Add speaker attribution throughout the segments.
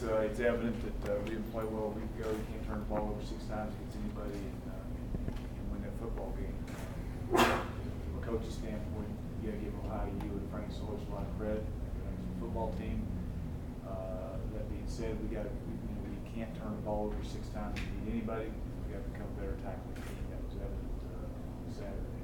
Speaker 1: it's evident that we didn't play well a week ago. You can't turn the ball over 6 times against anybody and win that football game. From a coach's standpoint, you got to give Ohio U and Frank Solich a lot of credit. The football team. That being said, we can't turn the ball over 6 times to beat anybody. We got to become a better tackling team. That was evident on Saturday.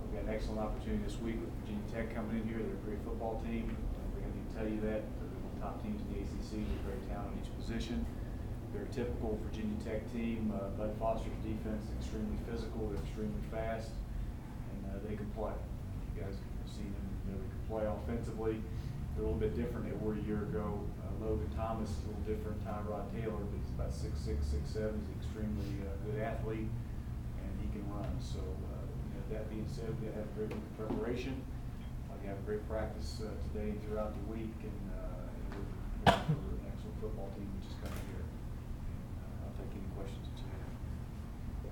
Speaker 1: We've got an excellent opportunity this week with Virginia Tech coming in here. They're a great football team. We're going to tell you that. They're one of the top teams in the ACC. They're very talented in each position. They're a typical Virginia Tech team. Bud Foster's defense is extremely physical. They're extremely fast, and they can play. You guys have seen them. They can play offensively. They're a little bit different than they were a year ago. Logan Thomas is a little different. Tyrod Taylor, but he's about 6'6", 6'7". He's an extremely good athlete, and he can run. So, that being said, we have a great week of preparation. We have a great practice today and throughout the week, and we're an excellent football team which is coming here. I'll take any questions that you have.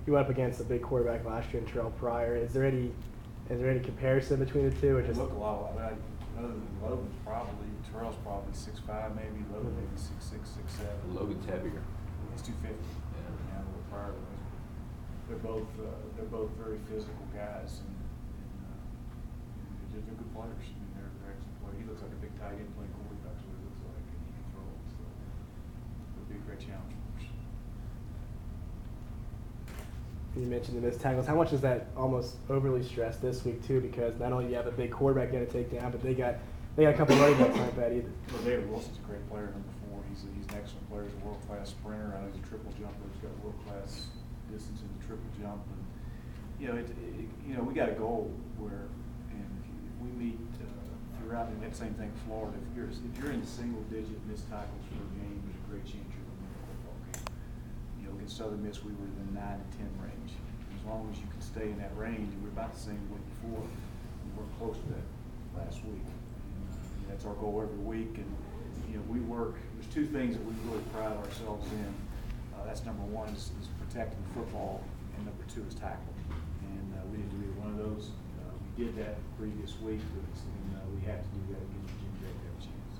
Speaker 2: You went up against a big quarterback last year in Terrell Pryor. Is there any comparison between the two, or just
Speaker 1: look a lot? Other than Logan's Terrell's probably 6'5", maybe. Logan maybe 6'6", 6'7".
Speaker 3: Logan's heavier.
Speaker 1: He's 250. Yeah, Pryor. They're both very physical guys, and they're good players. I mean, they're excellent players. He looks like a big tight end playing quarterback. That's what he looks like, and he can throw it. So it'll be a great challenge for us.
Speaker 2: you mentioned the missed tackles? How much is that almost overly stressed this week too? Because not only do you have a big quarterback you got to take down, but they got a couple running backs aren't bad either.
Speaker 1: Well, David Wilson's a great player, number 4. He's an excellent player. He's a world-class sprinter. I know he's a triple jumper. He's got world-class distance in the triple jump. And we got a goal where, and if we meet throughout, and that same thing in Florida. If you're in single-digit missed tackles per game, there's a great chance you're going to win a football game. Against Southern Miss, we were in the 9 to 10 range. As long as you can stay in that range, and we're about the same week before. We weren't close to that last week. That's our goal every week, and we work. There's 2 things that we really pride ourselves in. That's number 1 is protecting the football, and number 2 is tackling. And we didn't do either one of those. We did that the previous week, and we have to do that against Virginia Tech to have a chance.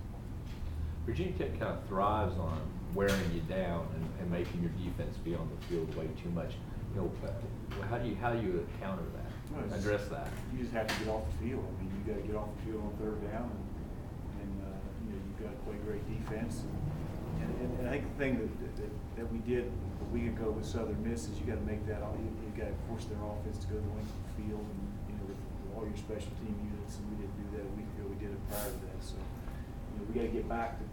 Speaker 3: Virginia Tech kind of thrives on wearing you down and making your defense be on the field way too much. How do you counter that?
Speaker 1: Well,
Speaker 3: address that?
Speaker 1: You just have to get off the field. I mean, you got to get off the field on 3rd down, and you've got to play great defense. And I think the thing that we did a week ago with Southern Miss is you got to make that. You got to force their offense to go the length of the field, and with all your special team units. And we didn't do that a week ago. We did it prior to that. So we got to get back to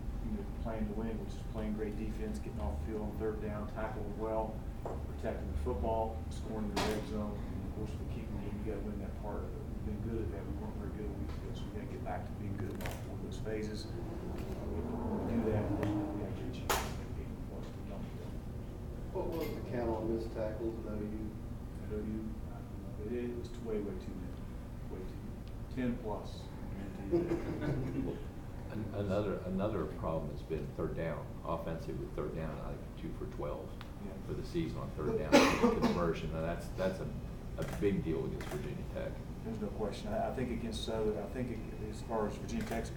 Speaker 1: playing to win, which is playing great defense, getting off the field on 3rd down, tackling well, protecting the football, scoring in the red zone, and of course the kicking game. You got to win that part of it. We've been good at that. We weren't very good a week ago, so we got to get back to being good in all 4 of those phases. We do that, we have a great chance to win the game.
Speaker 4: What was the count on missed tackles at OU?
Speaker 1: At OU, it was way too many. Way too many. 10 plus. I guarantee you that.
Speaker 3: Another problem has been 3rd down. Offensive with 3rd down, I think 2 for 12 for the season on 3rd down conversion. Now that's a big deal against Virginia Tech.
Speaker 1: There's no question. I think against Southern, as far as Virginia Tech's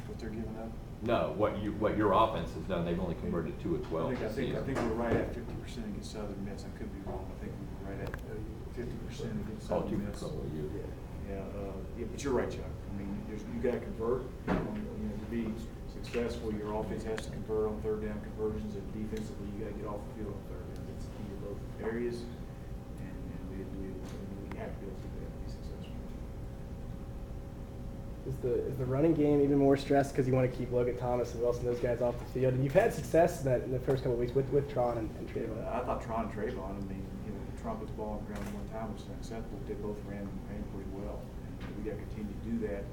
Speaker 1: what they're giving up.
Speaker 3: No, what your offense has done, they've only converted 2 of 12.
Speaker 1: I think we're right at 50% against Southern Miss. I could be wrong. I think we were right at 50% against Southern Miss. Yeah, but you're right, Chuck. I mean, you got to convert. To be successful, your offense has to convert on 3rd down conversions, and defensively, you got to get off the field on 3rd down. It's the key to both areas, and we have to be able to do that to be successful.
Speaker 2: Is the running game even more stressed because you want to keep Logan Thomas and Wilson, those guys, off the field? And you've had success in the first couple of weeks with Tron and Trayvon.
Speaker 1: I thought Tron and Trayvon. I mean, Tron put the ball on the ground 1 time, which is unacceptable. They both ran pretty well, and we got to continue to do that.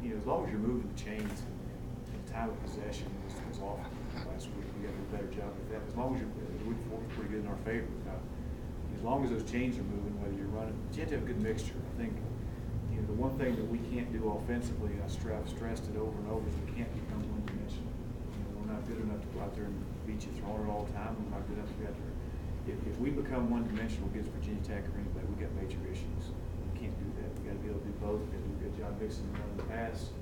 Speaker 1: As long as you're moving the chains and time of possession was off last week. We got to do a better job with that. As long as the week 4 was pretty good in our favor. As long as those chains are moving, whether you're running, you have to have a good mixture. I think the one thing that we can't do offensively, I've stressed it over and over, is we can't become one-dimensional. We're not good enough to go out there and beat you throwing it all the time. We're not good enough to go out there. If we become one-dimensional against Virginia Tech or anybody, we got major issues. We can't do that. We got to be able to do both. We got to do a good job mixing the run and the pass.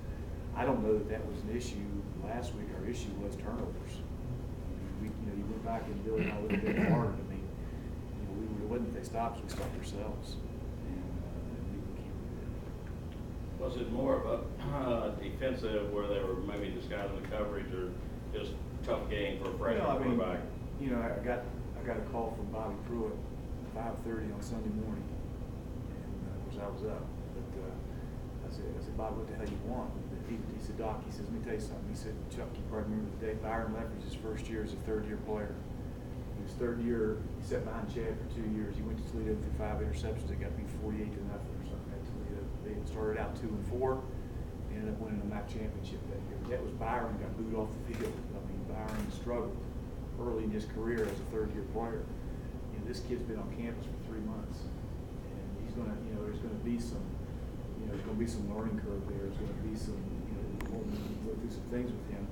Speaker 1: I don't know that was an issue last week, our issue was turnovers. I mean, you went back and Billy and I looked at it hard. I mean, it wasn't they stopped, we stopped ourselves. And we can't do that.
Speaker 5: Was it more of a defensive where they were maybe disguising the coverage, or just tough game for a freshman quarterback?
Speaker 1: I got a call from Bobby Pruitt at 5:30 on Sunday morning, and of course I was up. But I said, Bobby, what the hell you want? He said, Doc, he says, let me tell you something. He said, Chuck, you probably remember the day Byron left his first year as a third-year player. His third year, he sat behind Chad for 2 years. He went to Toledo through 5 interceptions. They got beat 48-0 or something at Toledo. They started out 2-4. They ended up winning the MAC championship that year. That was Byron got booed off the field. I mean, Byron struggled early in his career as a third-year player. This kid's been on campus for 3 months, and he's gonna, there's gonna be some, there's gonna be some learning curve there. There's gonna be some, we'll go through some things with him.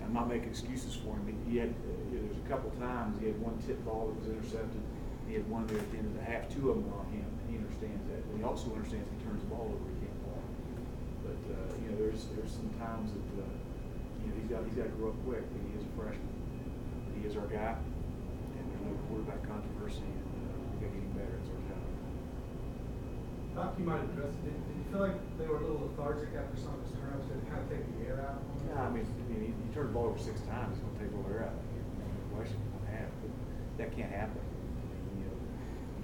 Speaker 1: I'm not making excuses for him. He had, there's a couple times he had one tip ball that was intercepted. He had one there at the end of the half. 2 of them were on him, and he understands that. But he also understands if he turns the ball over, he can't ball. But there's some times that he's got to grow up quick. He is a freshman. He is our guy, and there's no quarterback controversy. And we got to get him better. It's our job.
Speaker 6: Doc, you might address it. Did you feel like they were a little lethargic after some of his turnovers to kind of take the air out?
Speaker 1: Yeah, I mean, he turned the ball over 6 times. He's going to take all the air out. No question, he's going to have. But that can't happen. I mean,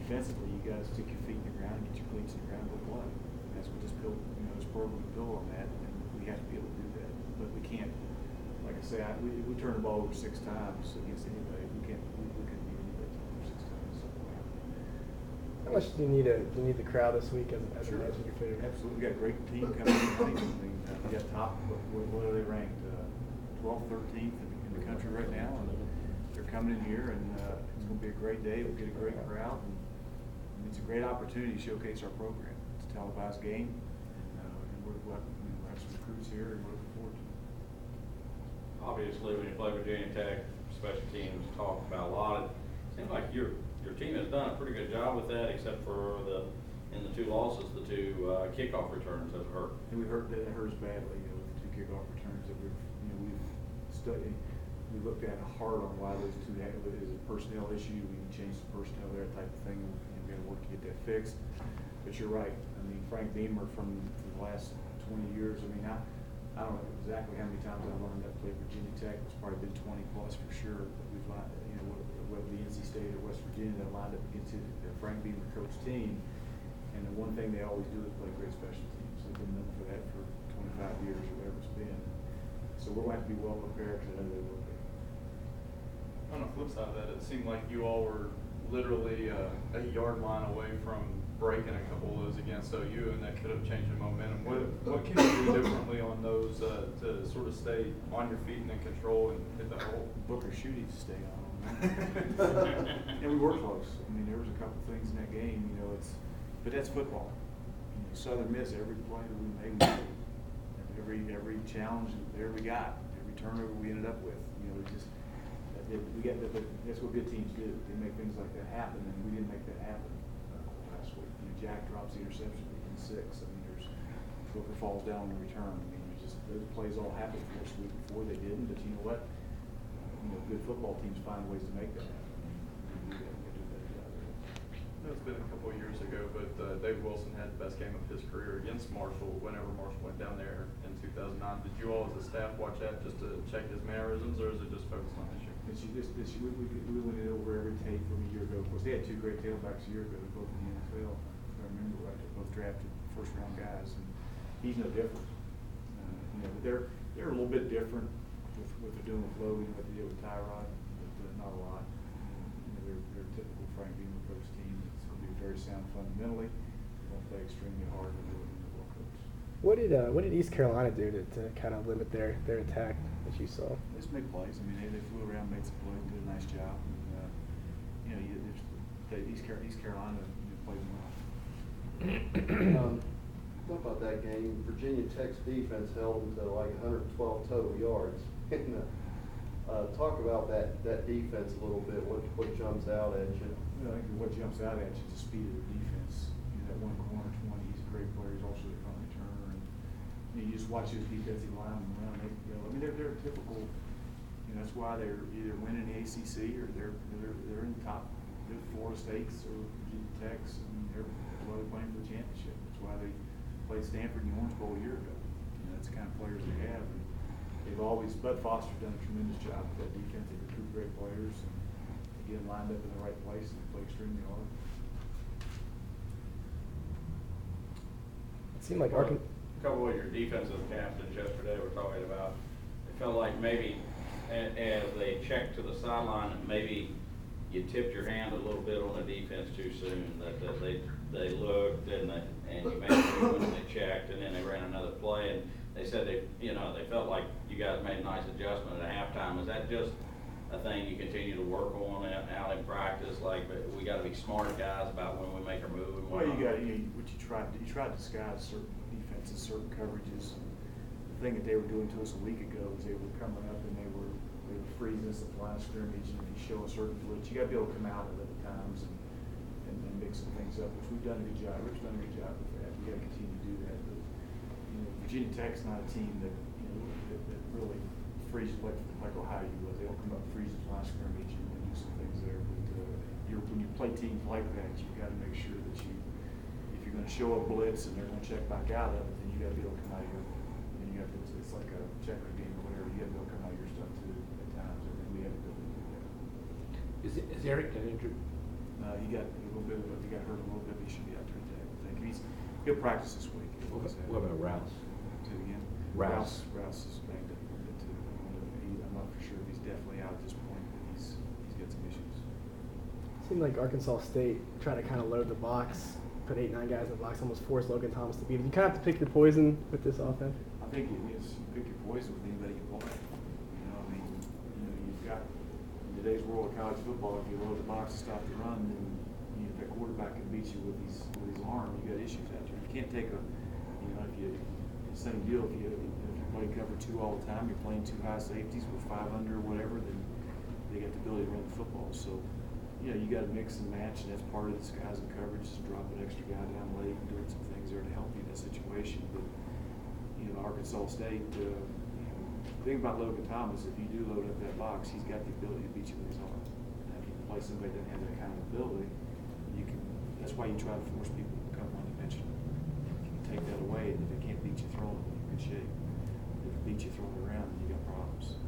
Speaker 1: defensively, you got to stick your feet in the ground, get your cleats in the ground, and go play. And that's what this program built on that, and we have to be able to do that. But we can't. Like I say, we turned the ball over 6 times against anybody. We couldn't beat anybody over 6 times.
Speaker 2: How much do you need the crowd this week as a legend your favorite?
Speaker 1: Absolutely, we got a great team coming in. I mean, we got top. What are they ranked? 12th, 13th in the country right now, and they're coming in here, and it's going to be a great day. We'll get a great crowd, and it's a great opportunity to showcase our program. It's a televised game, and we'll have some recruits here, and we're looking forward to it.
Speaker 5: Obviously, when you play Virginia Tech, special teams talk about a lot. It seems like your team has done a pretty good job with that, except for in the 2 losses, the 2 kickoff returns have hurt.
Speaker 1: And that hurts badly, with the 2 kickoff returns that we've studied. We looked at hard on why those 2 happened. Is it a personnel issue? We can change the personnel there, type of thing. We got to work to get that fixed. But you're right. I mean, Frank Beamer from the last 20 years. I mean, I don't know exactly how many times I've learned that play Virginia Tech. It's probably been 20 plus for sure. But we've lined, whether it be NC State or West Virginia, that lined up against the Frank Beamer coach team. And the one thing they always do is play great special teams. They've been known for that for 25 years or whatever it's been. So we'll have to be well prepared because I know they will be.
Speaker 7: On the flip side of that, it seemed like you all were literally a yard line away from breaking a couple of those against OU, and that could have changed the momentum. What can you do differently on those to sort of stay on your feet and in control and hit that hole?
Speaker 1: Booker shooting to stay on. And we were close. I mean, there was a couple things in that game. But that's football. Southern Miss, every play that we made, every challenge there we got, every turnover we ended up with. That's what good teams do. They make things like that happen, and we didn't make that happen last week. Jack drops the interception within 6. I mean, Booker falls down on the return. I mean, those plays all happened for us the week before. They didn't, but you know what? Good football teams find ways to make that happen. We got to do a better job of it.
Speaker 7: I know it's been a couple of years ago, but Dave Wilson had the best game of his career against Marshall whenever Marshall went down there in 2009. Did you all as a staff watch that just to check his mannerisms, or is it just focused on this year?
Speaker 1: We went over every tape from a year ago. Of course, they had 2 great tailbacks a year ago, both in the NFL. If I remember right, they both drafted first-round guys, and he's no different. But they're a little bit different with what they're doing with Logan, what they did with Tyrod, but not a lot. They're a typical Frank Beamer coach team. It's going to be very sound fundamentally. They're going to play extremely hard when they're looking at coach.
Speaker 2: What did East Carolina do to kind of limit their attack that you saw?
Speaker 1: They just made plays. I mean, they flew around, made some plays, did a nice job. And, East Carolina played well.
Speaker 4: What about that game? Virginia Tech's defense held them to like 112 total yards. Talk about that defense a little bit. What jumps out at you?
Speaker 1: I think what jumps out at you is the speed of the defense. That one corner 20, he's a great player. He's also a punt returner. And you just watch those defensive linemen run, I mean, they're typical, that's why they're either winning the ACC or they're in the top, they're Florida States or Virginia Techs, and that's why they're playing for the championship. That's why they played Stanford in the Orange Bowl a year ago. That's the kind of players they have. And they've always, Bud Foster's done a tremendous job with that defense. They recruit great players and they get them lined up in the right place and they play extremely hard.
Speaker 2: It seemed like
Speaker 5: A couple of your defensive captains yesterday were talking about, it felt like maybe as they checked to the sideline, maybe you tipped your hand a little bit on the defense too soon, that they looked and you made sure when they checked and then they ran another play, and they said they felt like you guys made a nice adjustment at halftime. Is that just a thing you continue to work on out in practice? Like, we got to be smart guys about when we make our move and
Speaker 1: Well,
Speaker 5: whatnot?
Speaker 1: you try to disguise certain defenses, certain coverages. The thing that they were doing to us a week ago was they were coming up and they were freezing us at the line of scrimmage, and if you show a certain blitz, you got to be able to come out of it at times and mix some things up, which we've done a good job. Rip's done a good job with that. We got to continue to do that. But, Virginia Tech's not a team that that really freezes like Ohio was. They don't come up and freeze the line of scrimmage and do some things there. But when you play teams like that, you got to make sure that if you're going to show a blitz and they're going to check back out of it, then you got to be able to come out of your. It's like a checker game or whatever. You got to be able to come out of your stuff too at times, and we have to be able to do that.
Speaker 2: Is Eric injured?
Speaker 1: He got a little bit. He got hurt a little bit. But he should be out there today. I think he'll practice this week.
Speaker 3: What about Rouse?
Speaker 1: Do it again.
Speaker 3: Rouse.
Speaker 1: Rouse is banged up a little bit too. I'm not for sure if he's definitely out at this point, but he's got some issues.
Speaker 2: It seemed like Arkansas State tried to kind of load the box, put 8-9 guys in the box, almost forced Logan Thomas to beat him. You kind of have to pick your poison with this offense.
Speaker 1: I think you pick your poison with anybody you play. You've got in today's world of college football, if you load the box and stop the run, then if that quarterback can beat you with his arm, you got issues out there. You can't take same deal if you play cover 2 all the time, you're playing 2 high safeties with 5 under or whatever, then they got the ability to run the football. So, you got to mix and match, and that's part of this guys in coverage is dropping an extra guy down late and doing some things there to help you in that situation. But Arkansas State, the thing about Logan Thomas, if you do load up that box, he's got the ability to beat you with his arm. And if you play somebody that doesn't have that kind of ability, that's why you try to force people to become one-dimensional. If you can take that away, and if they can't beat you throwing, you're in good shape. If they beat you throwing around, then you got problems.